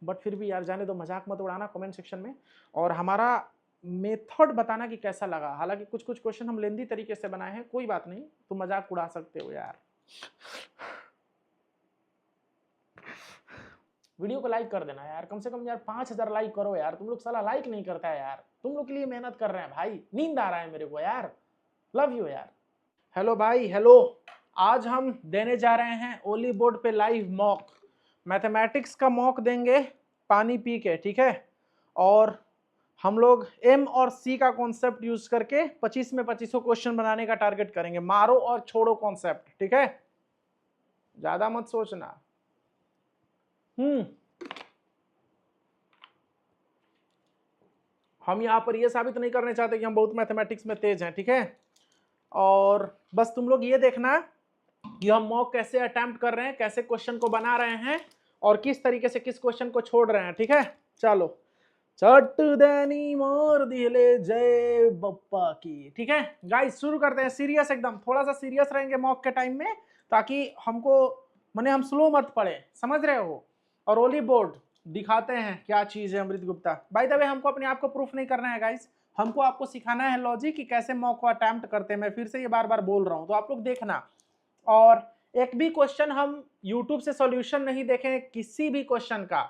But फिर भी यार जाने दो, मजाक मत उड़ाना कमेंट सेक्शन में, और हमारा मेथड बताना कि कैसा लगा। हालांकि कुछ कुछ क्वेश्चन हम लेंदी तरीके से बनाए हैं, कोई बात नहीं, तुम मजाक उड़ा सकते हो यार। वीडियो को लाइक कर देना यार, कम से कम यार 5000 लाइक करो यार, तुम लोग साला लाइक नहीं करता है यार, तुम लोग के लिए मेहनत कर रहे हैं भाई, नींद आ रहा है मेरे को यार, लव यू यार। हेलो भाई हेलो, आज हम देने जा रहे हैं ओली बोर्ड पे लाइव मॉक, मैथमेटिक्स का मॉक देंगे पानी पी के, ठीक है। और हम लोग एम और सी का कॉन्सेप्ट यूज करके 25 में 25 क्वेश्चन बनाने का टारगेट करेंगे, मारो और छोड़ो कॉन्सेप्ट, ठीक है, ज्यादा मत सोचना। हम यहाँ पर ये साबित नहीं करने चाहते कि हम बहुत मैथमेटिक्स में तेज हैं, ठीक है। और बस तुम लोग ये देखना कि हम मॉक कैसे अटेम्प्ट कर रहे हैं, कैसे क्वेश्चन को बना रहे हैं, और किस तरीके से किस क्वेश्चन को छोड़ रहे हैं, ठीक है। चलो, चट देनी मोर दिले जय बप्पा की, ठीक है गाइस, शुरू करते हैं। सीरियस एकदम, थोड़ा सा सीरियस रहेंगे मॉक के टाइम में, ताकि हमको माने हम स्लो मत पढ़े, समझ रहे हो। और ओली बोर्ड दिखाते हैं क्या चीज है अमृत गुप्ता। बाय द वे, हमको अपने आप को प्रूफ नहीं करना है गाइस, हमको आपको सिखाना है लॉजिक कि कैसे मॉक को अटेम्प्ट करते हैं। मैं फिर से ये बार बार बोल रहा हूं, तो आप लोग देखना। और एक भी क्वेश्चन हम YouTube से सॉल्यूशन नहीं देखें किसी भी क्वेश्चन का,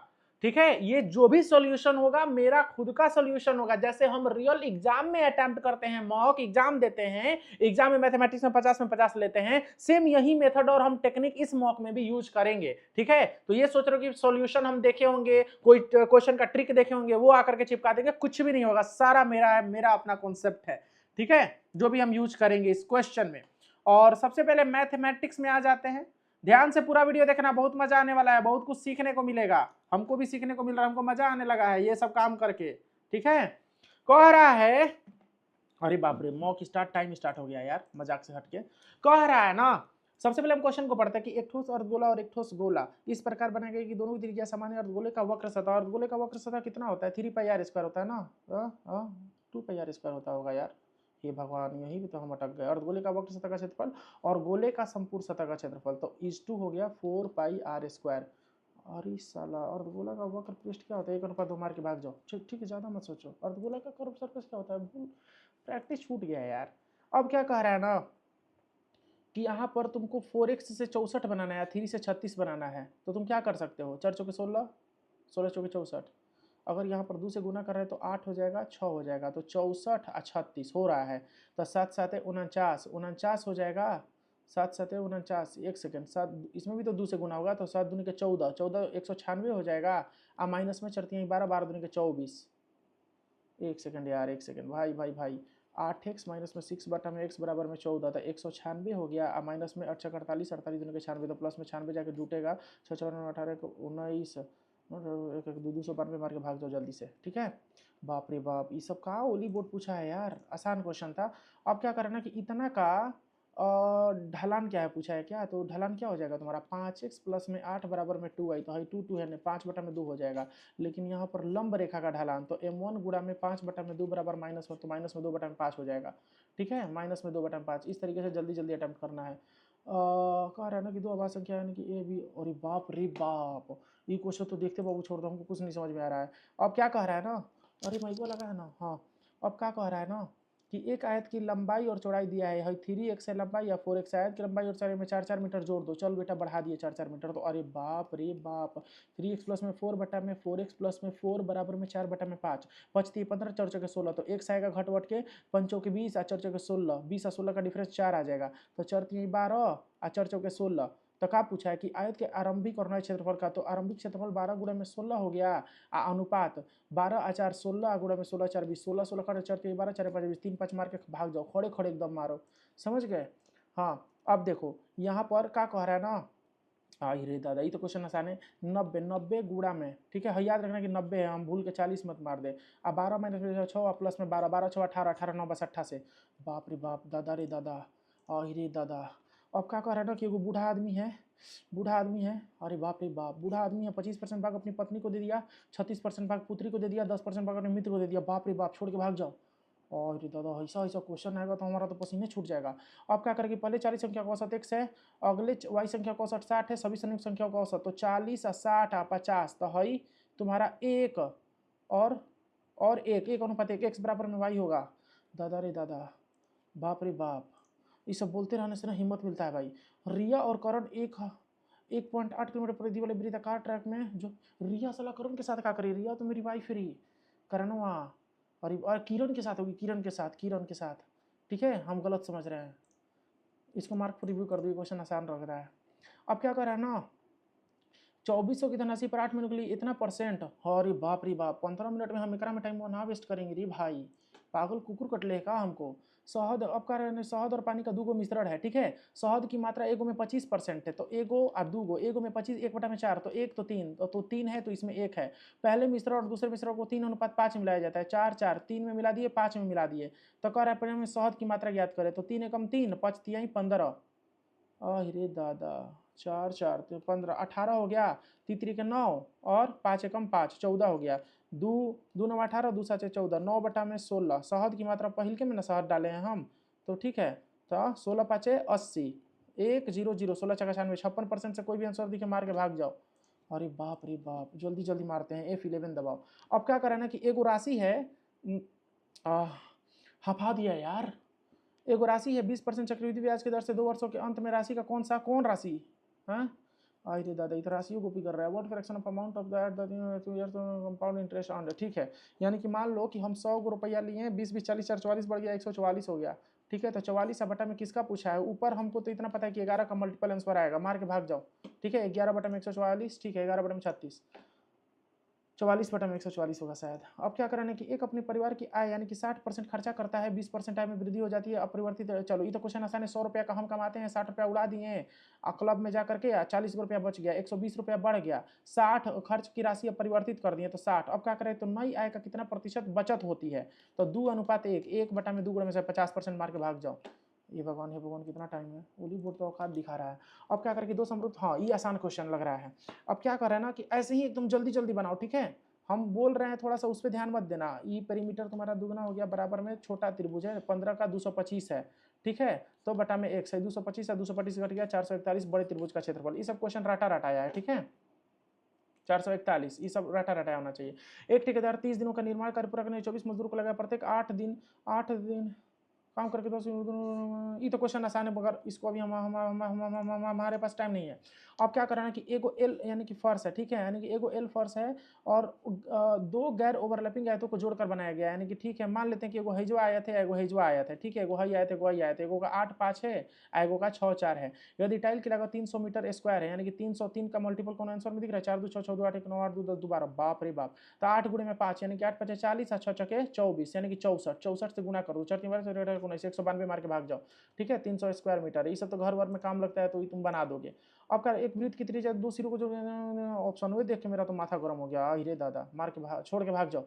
ठीक है। ये जो भी सॉल्यूशन होगा मेरा खुद का सॉल्यूशन होगा। जैसे हम रियल एग्जाम में अटेम्प्ट करते हैं, मॉक एग्जाम देते हैं, एग्जाम में मैथमेटिक्स में 50 में 50 लेते हैं, सेम यही मेथड और हम टेक्निक इस मॉक में भी यूज करेंगे, ठीक है। तो ये सोच रहे हो कि सॉल्यूशन हम देखे होंगे, कोई क्वेश्चन का ट्रिक देखे होंगे, वो आकर के चिपका देंगे, कुछ भी नहीं होगा, सारा मेरा अपना कॉन्सेप्ट है, ठीक है, जो भी हम यूज करेंगे इस क्वेश्चन में। और सबसे पहले मैथमेटिक्स में आ जाते हैं। ध्यान से पूरा वीडियो देखना, बहुत मजा आने वाला है, बहुत कुछ सीखने को मिलेगा, हमको भी सीखने को मिल रहा है, हमको मजा आने लगा है ये सब काम करके, ठीक है। कह रहा है, अरे बाप रे, मॉक स्टार्ट टाइम स्टार्ट हो गया यार, मजाक से हटके। कह रहा है ना, सबसे पहले हम क्वेश्चन को पढ़ते हैं कि एक ठोस अर्धगोला और एक ठोस गोला इस प्रकार बनाए गए कि दोनों की त्रिज्या समान है। अर्धगोले का वक्र सतह, अर्धगोले का वक्र सतह कितना होता है, 3πr² होता है ना, 2πr² होता होगा यार, हे भगवान, यही भी तो हम अटक गए। अर्धगोले का वक्र सतह का क्षेत्रफल और गोले का संपूर्ण सतह का क्षेत्रफल, तो इज टू हो गया 4πr²। अरे साला, अर्धगोला का वक्र पृष्ठ क्या होता है, 1/2 मार के भाग जाओ, ठीक है, ज्यादा मत सोचो। अर्धगोला का कर्व सरफेस क्या होता है, प्रैक्टिस छूट गया है यार। अब क्या कह रहा है ना कि यहाँ पर तुमको 4x से 64 बनाना है, 3 से 36 बनाना है, तो तुम क्या कर सकते हो, 4 चौके 16, 16 चौके 64, अगर यहाँ पर 2 से गुना कर रहे हैं तो 8 हो जाएगा, 6 हो जाएगा, तो 64 और 36 हो रहा है, तो 7 7 49, 49 हो जाएगा, 7 7 49, एक सेकेंड, 7 इसमें भी तो 2 से गुना होगा, तो 7 दूनी के 14, 14 196 हो जाएगा, अब माइनस में चढ़ती है 12, 12 दूनी के 24, एक सेकंड यार, एक सेकंड भाई भाई भाई, 8x माइनस में 6 बटा में x बराबर में 14 था, 196 हो गया, अब माइनस में 8 48, 48 दूनी के 96, तो प्लस में 96 जाके जुटेगा, 6 4 18 19, 292 मार के भाग जाओ जल्दी से, ठीक है। बाप रे बाप, ये सब का ओली बोर्ड पूछा है यार, आसान क्वेश्चन था। अब क्या करना कि इतना का ढलान क्या है पूछा है क्या, तो ढलान क्या हो जाएगा तुम्हारा, 5x प्लस में 8 बराबर में 2y, तो 2 2 है, 5 बटा में 2 हो जाएगा। लेकिन यहाँ पर लंब रेखा का ढलान, तो m1 गुणा में 5 बटा में 2 बराबर माइनस में, तो माइनस में 2 बटा में 5 हो जाएगा, ठीक है, माइनस में 2 बटा में 5। इस तरीके से जल्दी जल्दी अटेम्प्ट करना है। कह रहा है ना कि दो अभाज्य संख्या यानी कि ए बी, और बाप रे बाप, ये क्वेश्चन तो देखते बाबू छोड़ दो, हमको कुछ नहीं समझ में आ रहा है। अब क्या कह रहा है ना, अरे माइको लगा है ना, हाँ, अब क्या कह रहा है ना कि एक आयत की लंबाई और चौड़ाई दिया है, 3x है लंबाई या 4x, आयत की लंबाई और चौड़ाई में 4 4 मीटर जोड़ दो, चल बेटा बढ़ा दिए 4 4 मीटर, तो अरे बाप रे बाप, 3x प्लस में 4 बटा में 4x प्लस में 4 बराबर में 4 बटा में 5, बचती है 15, 4 चौके 16, तो x आएगा घट वट के 5 चौके 20 और 4 चौके 16, 20 और 16 का डिफरेंस 4 आ जाएगा, तो 4 3 12 और 4 चौके 16। तो क्या पूछा है कि आयत के आरंभिक और नए क्षेत्रफल का, तो आरंभिक क्षेत्रफल 12 गुणा में 16 हो गया, अनुपात 12 4 16 गुणा में 16 4 20, 16 16 का 4 3 12 4 5 20, 3 5 मार के भाग जाओ, खड़े खड़े एकदम मारो, समझ गए। हाँ, अब देखो यहाँ पर क्या कह रहा है ना, रे दादा, ये तो क्वेश्चन आसान है, 90 90 गुणा में, ठीक है, याद रखना कि 90 है, हम भूल के 40 मत मार दे। अब 12 माइनस में 6 प्लस में 12, 12 6 18, 18 9 बस 88, बाप रे बाप, दादा रे दादा, रे दादा। अब क्या कह रहा है ना कि एगो बूढ़ा आदमी है, बूढ़ा आदमी है, अरे बाप रे बाप, बूढ़ा आदमी है, 25% भाग अपनी पत्नी को दे दिया, 36% भाग पुत्री को दे दिया, 10% भाग अपने मित्र को दे दिया, बाप रे बाप, छोड़ के भाग जाओ। और दादा, ऐसा ऐसा क्वेश्चन आएगा तो हमारा तो पसीने छूट जाएगा। अब क्या करेंगे, पहले 40 संख्या का औसत x है, अगले y संख्या का औसत 60 है, सभी संयुक्त संख्याओं का औसत, तो 40 और 60 और 50, तो हई तुम्हारा एक और एक अनुपात एक, एक्स बराबर में वाई होगा। दादा रे दादा, बाप रे बाप, ये सब बोलते रहने से ना हिम्मत मिलता है भाई। रिया और करण 1.8 किलोमीटर प्रति वाले वृत्ताकार ट्रैक में जो रिया साला करण के साथ क्या करी, रिया तो मेरी वाइफ रही, करणवा और किरण के साथ होगी, किरण के साथ। ठीक है, हम गलत समझ रहे हैं, इसको मार्क रिव्यू कर दो, क्वेश्चन आसान लग रहा है। अब क्या कर रहा है ना, 2400 की धनराशि पर 8 मिनट के लिए इतना परसेंट, अरे बाप रे बाप, 15 मिनट में हम एकरा में टाइम ना वेस्ट करेंगे रे भाई, पागल कुकुर कटले का हमको। शहद, अब कह रहे हैं शहद और पानी का दूगो मिश्रण है, ठीक है, शहद की मात्रा एगो में 25% है, तो एगो और दूगो, एगो में 25, 1/4, तो एक तो 3, तो 3 है तो इसमें 1 है। पहले मिश्रण और दूसरे मिश्रण को 3:5 में मिलाया जाता है, 4 4, 3 में मिला दिए, 5 में मिला दिए, तो कह रहा है परिणाम में शहद की मात्रा ज्ञात करें, तो 3 एकम 3, 5 तिहाई 15, अरे दादा, 4 4 तो 15, 18 हो गया, तीतरी के 9 और 5 एकम 5, 14 हो गया, 2 2 9 18, 2 7 14, 9 बटा में 16, शहद की मात्रा पहल के में ना शहद डाले हैं हम, तो ठीक है, तो 16 5 80, 1 0 0, 16 6 96, 56% से कोई भी आंसर दिखे मार के भाग जाओ। अरे बाप रे बाप, जल्दी जल्दी मारते हैं, F11 दबाओ। अब क्या करें ना कि एगो राशि है, हफा दिया यार, एक राशि है 20% चक्रवृद्धि ब्याज की दर से 2 वर्षों के अंत में राशि का कौन राशि, हाँ आई रे दादा, इधर राशियों कॉपी कर रहा है। What fraction of amount of that compound interest on, ठीक है, यानी कि मान लो कि हम 100 रुपया लिए, 20 20 40 4 44 बढ़ गया, 144 हो गया, ठीक है, तो 44 बटा में किसका पूछा है, ऊपर हमको तो इतना पता है कि 11 का मल्टीपल आंसर आएगा, मार के भाग जाओ, ठीक है, 11 बटा में 144, ठीक है, 11 बटा में 36, 44 बटा में 144 होगा शायद। अब क्या कराना कि एक अपने परिवार की आय यानी कि 60% खर्चा करता है, 20% आय में वृद्धि हो जाती है अपरिवर्तित। चलो ये तो क्वेश्चन आसान है, 100 रुपया का हम कमाते हैं, 60 रुपया उड़ा दिए क्लब में जा करके, 40 रुपया बच गया, 120 रुपया बढ़ गया, 60 खर्च की राशि अपरिवर्तित कर दिए तो 60। अब क्या करें, तो नई आय का कितना प्रतिशत बचत होती है, तो 2:1, 1 बटा में 2 गुणा में से 50% मार के भाग जाओ। ये भगवान है भगवान, कितना टाइम है, ओली बोर्ड तो औकात दिखा रहा है। अब क्या करके 2 समृद्ध, हाँ ये आसान क्वेश्चन लग रहा है। अब क्या कर रहा है ना कि ऐसे ही एकदम जल्दी जल्दी बनाओ, ठीक है, हम बोल रहे हैं थोड़ा सा उस पर ध्यान मत देना। ई पेरीमीटर तुम्हारा दुगना हो गया, बराबर में छोटा त्रिभुज है, 15 का 225 है, ठीक है, तो बटा में 1 से 225 है, 225 घट गया 441, बड़े त्रिभुज का क्षेत्रफल। ये सब क्वेश्चन रटा रटाया है, ठीक है, 441, ये सब रटा रटाया होना चाहिए। एक ठेकेदार 30 दिनों का निर्माण कार्य पूरा करने 24 मजदूर को लगा, प्रत्येक 8 दिन काम करके 10, ये तो क्वेश्चन आसान है, मगर इसको अभी हमारे पास टाइम नहीं है। अब क्या करना है कि एगो एल यानी कि फर्श है, ठीक है, यानी कि एगो एल फर्श है और 2 गैर ओवरलैपिंग आयतों को जोड़कर बनाया गया है, यानी कि ठीक है, मान लेते हैं कि एगो हैजवा आयत है, एगो हैजवा आयत है, ठीक है, एगो हई आयत है, एगो हई आयत है, एगो का 8 5 है, एगो का 6 4 है। यदि टाइल की लागत 300 मीटर स्क्वायर है, यानी कि 303 का मल्टीपल कौन आंसर में दिख रहा है, 4 2 6 14 8 1 9 8 2 10 12, बाप रे बाप, तो 8 गुणे में 5 यानी कि 8 5 40 और 6 6 24 यानी कि 64 से गुना कर दो, 4 3 192 मार के भाग जाओ, ठीक है, 300 स्क्वायर मीटर। ये सब तो घर वर में काम लगता है, तो ये तुम बना दोगे। अब क्या, एक वृत्त की त्रिज्या 2 सिरों को जो ऑप्शन हुए देख के मेरा तो माथा गर्म हो गया, अरे दादा, मार के भाग, छोड़ के भाग जाओ।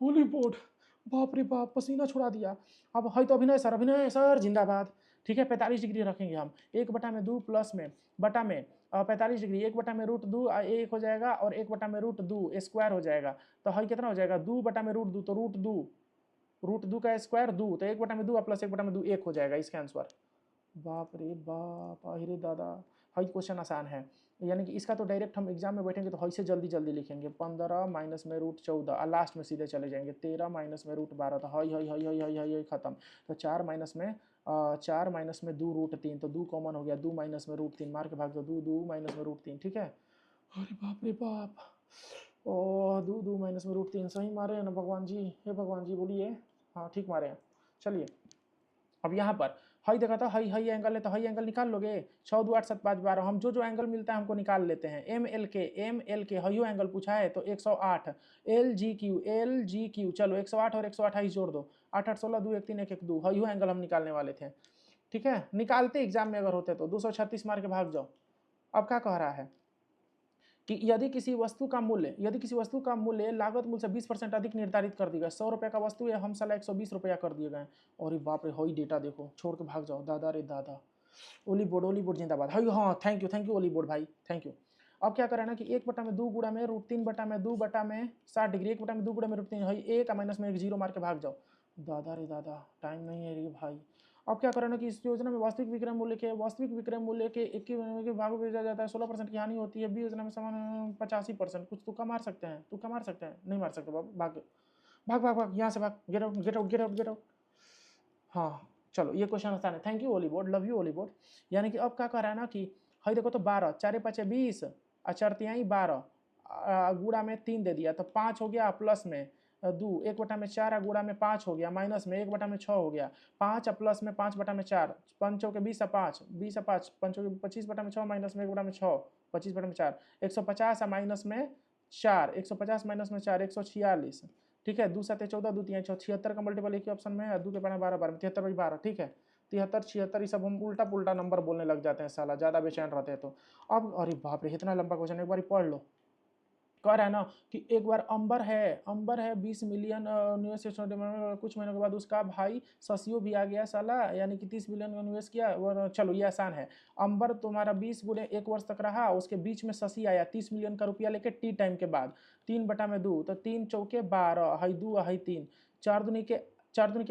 होली बोर्ड, बाप रे बाप, पसीना छुड़ा दिया। अब है तो अभिनय सर जिंदाबाद, ठीक है, 45 डिग्री रखेंगे हम, 1 बटा में 2 प्लस में बटा में 45 डिग्री, 1 बटा में √2 1 हो जाएगा, और 1 बटा में √2 स्क्वायर हो जाएगा, तो है कितना हो जाएगा, 2 बटा में √2, तो √2 का स्क्वायर 2, तो 1 बटा में 2 प्लस 1 बटा में 2 1 हो जाएगा इसका आंसर। बाप रे बाप, अरे दादा, हाई क्वेश्चन आसान है, यानी कि इसका तो डायरेक्ट हम एग्जाम में बैठेंगे तो हाई से जल्दी जल्दी लिखेंगे। 15 माइनस में √14 और लास्ट में सीधे चले जाएंगे, 13 माइनस में √12, तो हाई खत्म, तो 4 माइनस में 2 √3, तो 2 कॉमन हो गया, 2 माइनस में √3 मार के भाग दो, 2 माइनस में √3, ठीक है, अरे बाप रे बाप, ओ 2 माइनस में √3, सही मारे हैं ना भगवान जी, हे भगवान जी बोलिए, हाँ ठीक मारे हैं। चलिए अब यहाँ पर हाई देखा था, हाई एंगल है, तो हाई एंगल निकाल लोगे, 6 2 8 7 5 12, हम जो एंगल मिलता है हमको निकाल लेते हैं। एम एल के हाइयो एंगल पूछा है तो 108, एल जी क्यू, चलो 108 और 128 जोड़ दो, 8 8 16 2 1 3 1 1 2, हाइयो एंगल हम निकालने वाले थे, ठीक है, निकालते एग्जाम में अगर होते तो 236 मार के भाग जाओ। अब क्या कह रहा है कि यदि किसी वस्तु का मूल्य लागत मूल्य से 20% अधिक निर्धारित कर दिया गया, 100 रुपये का वस्तु है, हम साला 120 रुपया कर दिए गए, और बाप रे, हई डेटा देखो, छोड़ के भाग जाओ, दादा रे दादा, ओली बोर्ड जिंदाबाद, हई, हाँ थैंक यू ओली बोर्ड भाई, थैंक यू। अब क्या करें ना कि 1 बटा में 2 गुणा में √3 बटा में 2 बटा में 60 डिग्री, 1 बटा में 2 गुणा में √3, हई 1 माइनस में 1 0 मार के भाग जाओ, दादा रे दादा, टाइम नहीं है रे भाई। अब क्या करें ना कि इस योजना में वास्तविक विक्रय मूल्य के 21 के भागों में भेजा जाता है, 16% की हानि होती है। बी योजना में समान 85%। कुछ तुक्का मार सकते हैं, तुक्का मार सकते हैं, नहीं मार सकते बाबू, भाग भाग भाग भाग यहाँ से भाग, get out get out get out get out. हाँ चलो ये क्वेश्चन आसान है, thank you Oliveboard, love you Oliveboard. यानी कि अब क्या कर रहा है ना कि हई देखो तो 12, 4 5 20, अचरतियाई 12, गुड़ा में 3 दे दिया तो 5 हो गया, प्लस में 2, 1/4 गुड़ा में 5 हो गया, माइनस में 1/6 हो गया, 5 प्लस में 5/4, 5 के 20 5, 20 5, 5 के 25/6, माइनस में 1/6, 25/4, 150 माइनस में 4, 150 माइनस में 4, 146। ठीक है, 2 7 14, 2 3 76 का मल्टीपल एक ही ऑप्शन में है, 2 के 12 12 73/12। ठीक है, 73 76 ये सब हम उल्टा पुल्टा नंबर बोलने लग जाते हैं साला, ज्यादा बेचैन रहते हैं तो। अब अरे बाप रे इतना लंबा क्वेश्चन, एक बार पढ़ लो। कह रहा है ना कि एक बार अंबर है 20 मिलियन निवेश कुछ महीनों के बाद उसका भाई ससियो भी आ गया साला, यानी कि 30 मिलियन का निवेश किया। चलो ये आसान है, अंबर तुम्हारा 20 गुणे 1 वर्ष तक रहा, उसके बीच में शशि आया 30 मिलियन का रुपया लेके टी टाइम के बाद, 3/2 तो 3 चौके 12, हई 2 हई 3, 4 दूनी के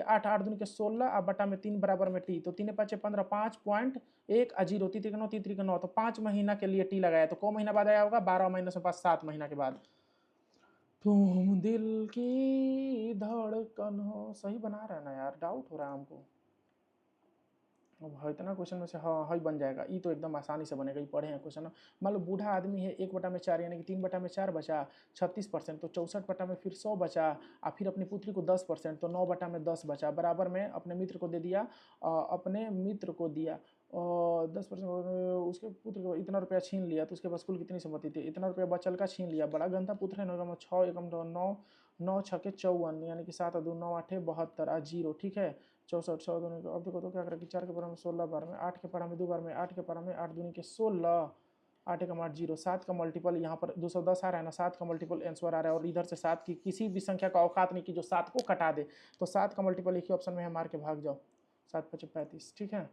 8, 8 दूनी के 16, अब बटा में 3 बराबर में टी, तो 3 5 15, 5.1 0, 3 3 9, तो 5 महीना के लिए टी लगाया, तो को महीना बाद आया होगा, 12 महीने से 7 महीना के बाद। तुम दिल की धड़कन हो, सही बना रहा है ना यार, डाउट हो रहा है हमको। अब इतना क्वेश्चन में से हाँ हई बन जाएगा, ये तो एकदम आसानी से बनेगा, ये पढ़े हैं क्वेश्चन। मान लो बूढ़ा आदमी है, 1/4 यानी कि 3/4 बचा 36%, तो 64 फिर 100 बचा, और फिर अपनी पुत्री को 10%, तो 9/10 बचा, बराबर में अपने मित्र को दे दिया, अपने मित्र को दिया और 10%, उसके पुत्र को इतना रुपया छीन लिया, तो उसके पास कुल कितनी संपत्ति थी, इतना रुपया बचल का छीन लिया, बड़ा गंदा पुत्र है ना, 6 एकम 9, 9 6 54, यानी कि 7 2 9 8 72 जीरो। ठीक है, 64 100 दूनी को, अब देखो तो क्या करें कि 4 के पढ़ा में 16 बार में, 8 के पढ़ा में 2 बार में, 8 के पढ़ा में 8 दूनी के 16, 8 एकम 8 जीरो, 7 का मल्टीपल यहाँ पर 210 आ रहा है ना, 7 का मल्टीपल आंसर आ रहा है, और इधर से 7 की किसी भी संख्या का औकात नहीं कि जो 7 को कटा दे, तो 7 का मल्टीपल एक ही ऑप्शन में है, मार के भाग जाओ, 7 5 35। ठीक है,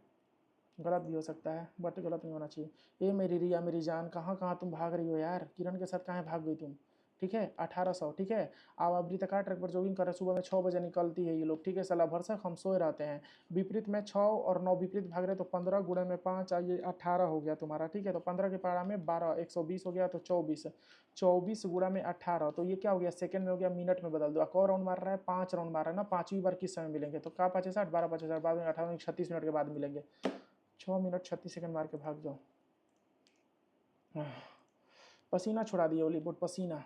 गलत भी हो सकता है बट गलत नहीं होना चाहिए। ये मेरी रिया मेरी जान, कहाँ कहाँ तुम भाग रही हो यार, किरण के साथ कहाँ भाग गई तुम। ठीक है, 1800। ठीक है, अब अमृतका ट्रैक पर जॉगिंग कर रहे, सुबह में 6 बजे निकलती है ये लोग। ठीक है, साला भरसक हम सोए रहते हैं। विपरीत में 6 और 9 विपरीत भाग रहे, तो 15 गुणे में 5 आइए 18 हो गया तुम्हारा। ठीक है, तो 15 के पारा में 12, 120 हो गया, तो 24, 24 गुणा में 18, तो ये क्या हो गया, सेकंड में हो गया, मिनट में बदल दो। एक और राउंड मार रहा है, 5 राउंड मार रहा है ना, 5वीं बार किस समय मिलेंगे, तो का 5 60, 12 5 60, बाद में 18 36 मिनट के बाद मिलेंगे। 6 मिनट 36 सेकंड मार के भाग जाओ। पसीना छुड़ा दिए ओली बोर्ड, पसीना।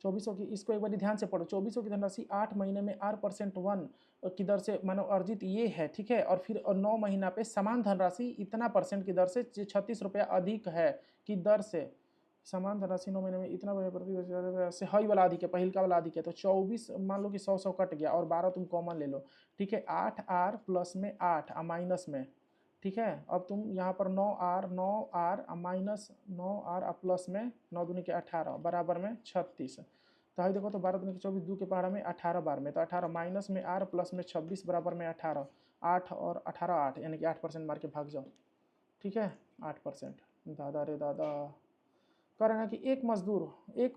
2400 की, इसको एक बार ध्यान से पढ़ो, 2400 की धनराशि 8 महीने में R% 1 की दर से मानो अर्जित ये है। ठीक है, और फिर 9 महीना पे समान धनराशि इतना % की दर से 36 रुपया अधिक है की दर से, समान धनराशि 9 महीने में इतना प्रति से हई वाला अधिक है, पहिलका वाला अधिक है, तो 24 मान लो कि 100 कट गया, और 12 तुम कॉमन ले लो। ठीक है, 8R प्लस में 8 माइनस में। ठीक है, अब तुम यहाँ पर 9R माइनस 9R प्लस में 9 दूनी के 18 बराबर में 36, तो अभी देखो तो 12 दूनी के 24, 2 के पहाड़ा में 18 बार में, तो 18 माइनस में R प्लस में 26 बराबर में 18, 8 और 18 8, यानी कि 8% मार के भाग जाओ। ठीक है, 8%। दादा रे दादा, कह रहे हैं कि एक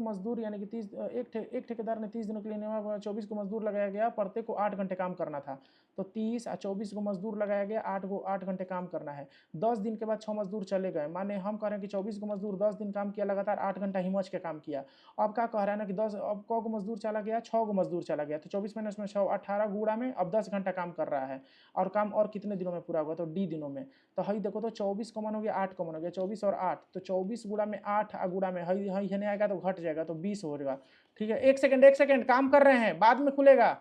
मजदूर यानी कि 30, एक ठेकेदार ने 30 दिनों के लिए 24 को मजदूर लगाया गया, प्रत्येक को 8 घंटे काम करना था, तो 30 और 24 को मजदूर लगाया गया, 8 घंटे काम करना है। 10 दिन के बाद 6 मजदूर चले गए, माने हम कह रहे हैं कि 24 को मजदूर 10 दिन काम किया, लगातार 8 घंटा हिमच के काम किया। अब क्या कह रहा है ना कि 10, अब को मजदूर चला गया, 6 को मजदूर चला गया, तो 24 माइनस में 6, 18 गुणा में अब 10 घंटा काम कर रहा है, और काम और कितने दिनों में पूरा होगा, तो डी दिनों में। तो हई देखो तो 24 कॉमन हो गया, 8 कॉमन हो गया, 24 और 8, तो 24 गुणा में 8 गुणा में हई हई नहीं आएगा तो घट जाएगा, तो 20 हो जाएगा। ठीक है, एक सेकंड काम कर रहे हैं, बाद में खुलेगा।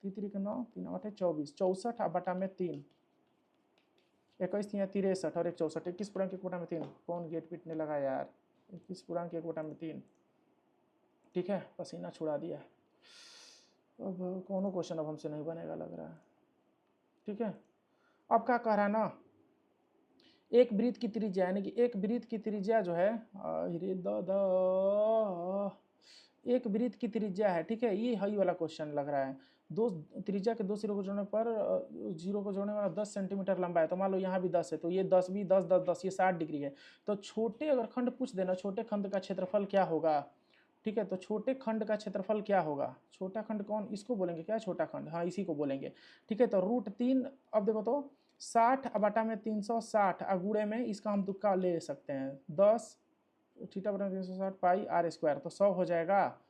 3 3 9 3 8 24, 64 बटा में 3, 21 3 63 और 1 64, 21 पूर्णांक 1 बटा में 3। कौन गेट पीटने लगा यार, 21 पूर्णांक 1 बटा में 3। ठीक है, पसीना छुड़ा दिया। अब कौन क्वेश्चन अब हमसे नहीं बनेगा लग रहा है। ठीक है, अब क्या कह रहा है ना, एक वृत्त की त्रिज्या, यानी कि एक वृत्त की त्रिज्या जो है, एक वृत्त की त्रिज्या है। ठीक है, ये हई वाला क्वेश्चन लग रहा है। दो त्रिज्या के 2 सिरों को जोड़ने पर जीरो को जोड़ने वाला 10 सेंटीमीटर लंबा है, तो मान लो यहाँ भी 10 है, तो ये 10 भी 10 10 10, ये 60 डिग्री है। तो छोटे अगर खंड पूछ देना, छोटे खंड का क्षेत्रफल क्या होगा, ठीक है, तो छोटे खंड का क्षेत्रफल क्या होगा, छोटा खंड कौन, इसको बोलेंगे क्या, छोटा खंड, हाँ इसी को बोलेंगे। ठीक है, तो √3, अब देखो तो 60/360 गुणे में इसका हम तुक्का ले सकते हैं 10 θ/360 पाई r², तो 100 हो जाएगा।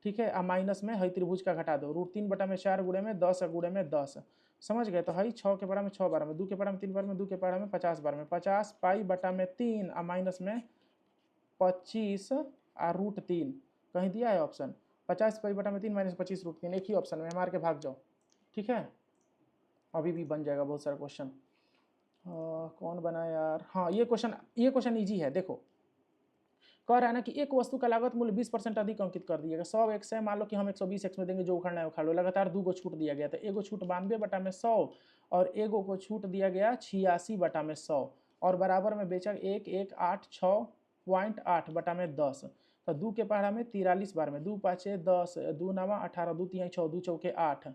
ठीक है, अब माइनस में हई त्रिभुज का घटा दो, √3/4 गुणे में 10 गुणे में 10, समझ गए। तो हई 6 के पढ़ा में 6 बार में, 2 के पढ़ा में 3 बार में, 2 के पढ़ा में 50 बार में, 50 पाई/3 और माइनस में 25 और √3, कहीं दिया है ऑप्शन, 50 पाई/3 माइनस 25 √3, एक ही ऑप्शन में मार के भाग जाओ। ठीक है, अभी भी बन जाएगा बहुत सारा क्वेश्चन। कौन बना यार, हाँ ये क्वेश्चन इजी है। देखो कह रहा है ना कि एक वस्तु का लागत मूल्य 20% अधिक अंकित कर दिएगा, 100 x है, मान लो कि हम 120 x में देंगे, जो उखाड़ना है उखाड़ लो। लगातार 2 को छूट दिया गया, तो एगो छूट 92/100 और एगो को छूट दिया गया 86/100 और बराबर में बेचक 1,186.8/10। तो 2 के पहाड़ा में 43 बार में, 2 पाँचे 10, 2 नवा 18, 2 तिहाई 6, 2 चौके 8।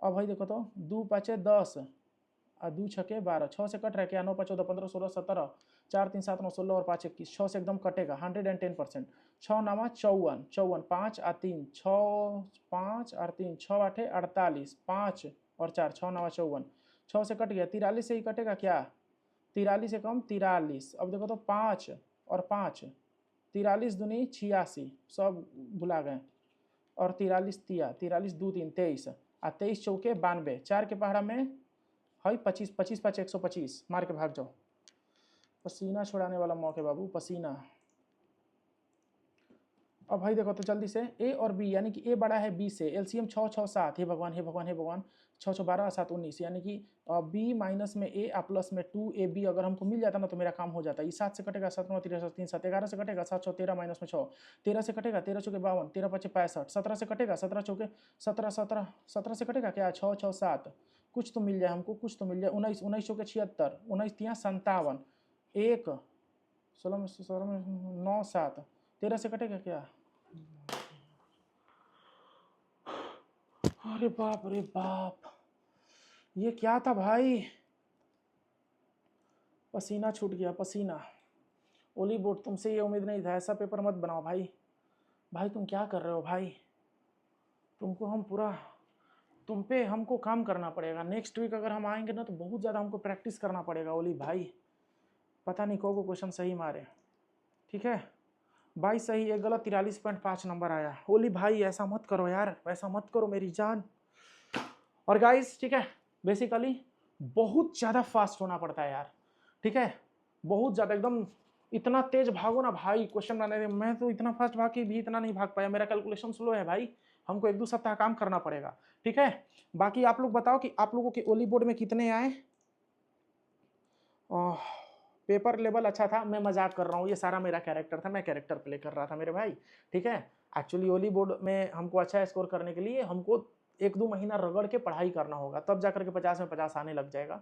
अब भाई देखो तो 2 पाँचे 10 और 2 छके 12, 6 से कट रहा है क्या, 9 5 14 15 16 17, 4 3 7 9 16 और 5 21, 6 से एकदम कटेगा 110%। 6 9 54, 54, 5 और 3 6, 5 और 3 6 8 48, 5 और 4 6 9 54, 6 से कट गया, 43 से ही कटेगा क्या, 43 से कम 43। अब देखो तो 5 और 5, 43 दूनी 86, सब भुला गए, और 43 तिया 43 2 3 23 और 23 चौके 92, 4 के पहाड़ा में हाई 25, 25 5 125, मार के भाग जाओ। पसीना छुड़ाने वाला मौके बाबू, पसीना। अब भाई देखो तो जल्दी से ए और बी, यानी कि ए बड़ा है बी से, एलसीएम 6 6 7, हे भगवान हे भगवान हे भगवान, 6 6 12 7 19, यानी कि बी माइनस में ए प्लस में 2ab अगर हमको मिल जाता ना तो मेरा काम हो जाता। ये 7 से कटेगा 7 9 3 3 7, 11 से कटेगा 7 6 13 माइनस में 6, 13 से कटेगा 13 चौके 52, 13 5 65, 17 से कटेगा 17 चौके 17 17, 17 से कटेगा क्या 6 6 7, कुछ तो मिल जाए हमको, कुछ तो मिल जाए, 19 19 चौके 76, 19 तिया 57, 1 16 में 17 में 9 7, 13 से कटेगा क्या, अरे बाप रे बाप, ये क्या था भाई, पसीना छूट गया पसीना। ओली बोर्ड तुमसे ये उम्मीद नहीं था, ऐसा पेपर मत बनाओ भाई। भाई तुम क्या कर रहे हो भाई, तुमको हम पूरा, तुम पे हमको काम करना पड़ेगा। नेक्स्ट वीक अगर हम आएंगे ना तो बहुत ज़्यादा हमको प्रैक्टिस करना पड़ेगा ओली भाई। पता नहीं को क्वेश्चन सही मारे। ठीक है, 22 सही, एक गलत, 43.5 नंबर आया। ओली भाई ऐसा मत करो यार, वैसा मत करो मेरी जान। और गाइस ठीक है, बेसिकली बहुत ज़्यादा फास्ट होना पड़ता है यार। ठीक है, बहुत ज़्यादा, एकदम इतना तेज भागो ना भाई क्वेश्चन बनाने में। मैं तो इतना फास्ट भाग के भी इतना नहीं भाग पाया, मेरा कैलकुलेशन स्लो है भाई, हमको 1 2 सप्ताह काम करना पड़ेगा। ठीक है, बाकी आप लोग बताओ कि आप लोगों के ओली बोर्ड में कितने आए। पेपर लेवल अच्छा था, मैं मजाक कर रहा हूँ, ये सारा मेरा कैरेक्टर था, मैं कैरेक्टर प्ले कर रहा था मेरे भाई। ठीक है, एक्चुअली ओली बोर्ड में हमको अच्छा स्कोर करने के लिए हमको 1 2 महीना रगड़ के पढ़ाई करना होगा, तब जाकर के 50 में 50 आने लग जाएगा।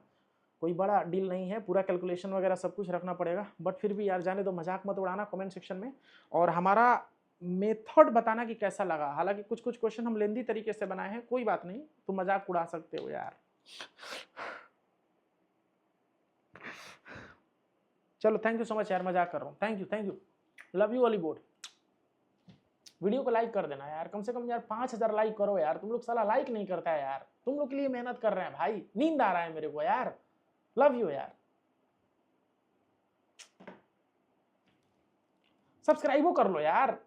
कोई बड़ा डील नहीं है, पूरा कैलकुलेशन वगैरह सब कुछ रखना पड़ेगा। बट फिर भी यार जाने दो, मजाक मत उड़ाना कमेंट सेक्शन में, और हमारा मेथड बताना कि कैसा लगा। हालांकि कुछ कुछ क्वेश्चन हम लेंदी तरीके से बनाए हैं, कोई बात नहीं, तुम मजाक उड़ा सकते हो यार। चलो थैंक यू सो मच यार, मजाक कर रहा हूँ, thank you, love you Oliveboard. Video को लाइक कर देना यार, कम से कम यार 5000 लाइक करो यार, तुम लोग साला लाइक नहीं करता है यार, तुम लोग के लिए मेहनत कर रहे हैं भाई, नींद आ रहा है मेरे को यार, लव यू यार। सब्सक्राइबो कर लो यार।